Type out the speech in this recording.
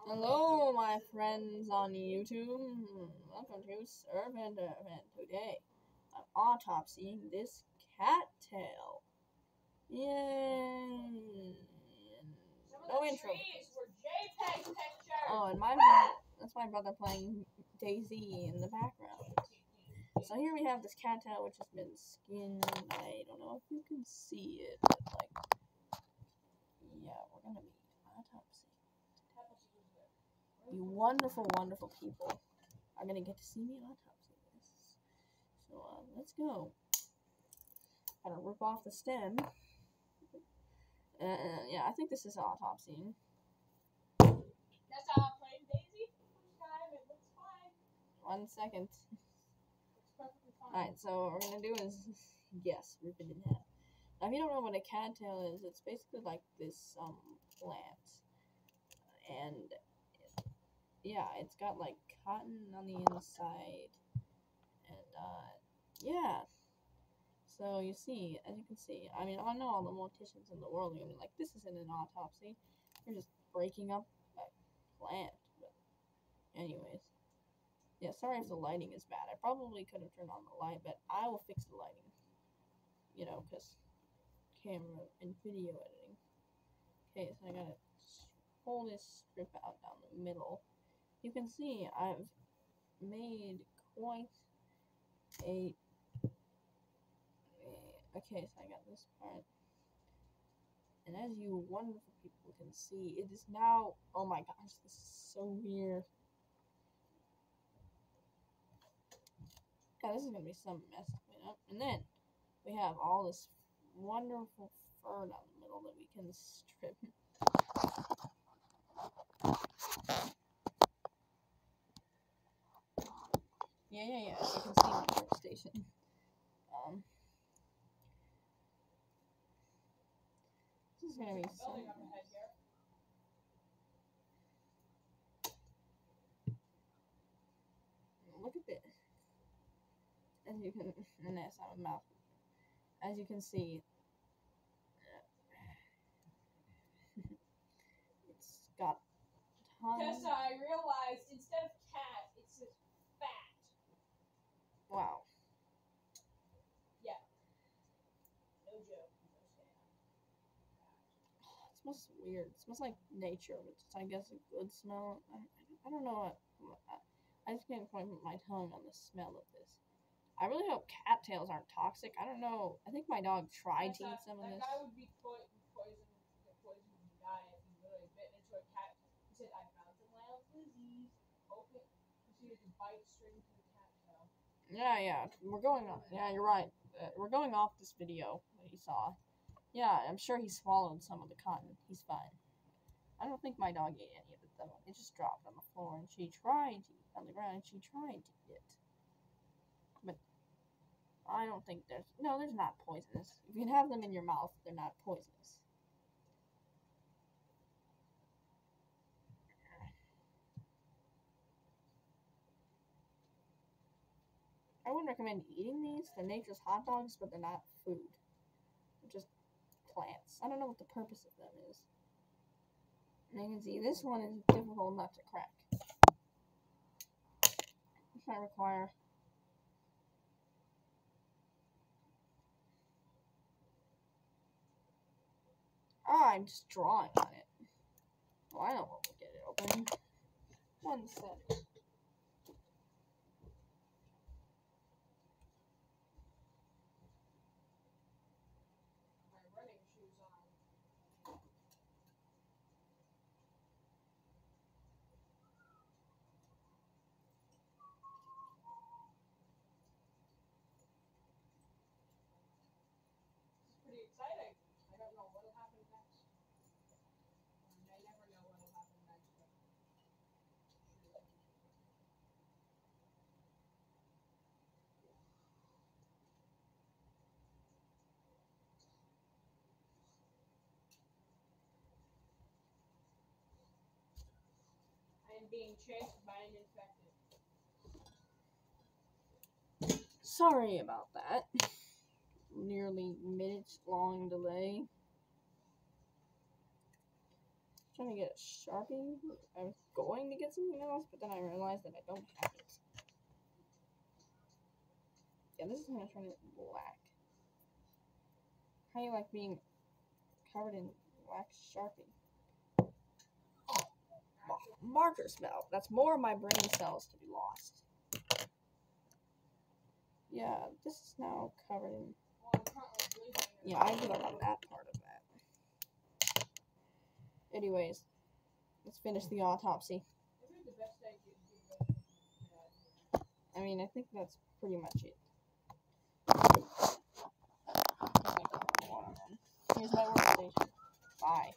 Hello, my friends on YouTube. Welcome to Servant Event. Today, I'm autopsying this cattail. Yay! No intro. Oh, and that's my brother playing Daisy in the background. So here we have this cattail which has been skinned. I don't know if you can see it, but yeah, we're gonna be autopsying. You wonderful, wonderful people are gonna get to see me autopsy this. So let's go. Gotta rip off the stem. Yeah, I think this is autopsying. That's how I'm playing Daisy. First time, it looks fine. 1 second. It's perfectly fine. Alright, so what we're gonna do is, yes, rip it in half. Now, if you don't know what a cattail is, it's basically like this plant, and yeah, it's got like cotton on the inside, and yeah. So you see, as you can see, I mean, I know all the morticians in the world are gonna be like, this isn't an autopsy. You're just breaking up a plant. But anyways, yeah. Sorry if the lighting is bad. I probably could have turned on the light, but I will fix the lighting. You know, because camera and video editing. Okay, so I gotta pull this strip out down the middle. You can see I've made quite a. Okay, so I got this part. And as you wonderful people can see, it is now. Oh my gosh, this is so weird. Yeah, this is gonna be some mess to clean up. And then we have all this wonderful fur down the middle that we can strip. Yeah. As you can see my workstation. This is gonna be so. Look at this. As you can, and that's not a mouth. As you can see, it's got tons. Tessa, I realized instead of cat, it says fat. Wow. Yeah. No joke. No stand. It smells weird. It smells like nature, which is, I guess, a good smell. I don't know what. I just can't point my tongue on the smell of this. I really hope cattails aren't toxic. I don't know. I think my dog tried to eat some of this. That guy would be poisoned and die if he really bit into a cat. He said, I found some mild disease. Open. Proceeded to bite straight into the cattail. Yeah. We're going off. Yeah, you're right. We're going off this video that you saw. Yeah, I'm sure he swallowed some of the cotton. He's fine. I don't think my dog ate any of it, though. It just dropped on the floor, and she tried to eat on the ground, and she tried to eat it. But I don't think there's not poisonous. If you have them in your mouth, they're not poisonous. I wouldn't recommend eating these. They're nature's hot dogs, but they're not food. They're just plants. I don't know what the purpose of them is. And you can see this one is difficult not to crack. This might require. I'm just drawing on it. Well, I know what will get it open. 1 second. My running shoes on. This is pretty exciting. I don't know what will happen next. I may never know what will happen next. But I am being chased by an infected. Sorry about that. Nearly minutes long delay. Trying to get a Sharpie. I was going to get something else, but then I realized that I don't have it. Yeah, this is gonna turn it black. How do you like being covered in black Sharpie? Marker smell. That's more of my brain cells to be lost. Yeah, this is now covered in. Yeah, I give up on that part of that. Anyways, let's finish the autopsy. I mean, I think that's pretty much it. Here's my workstation. Bye.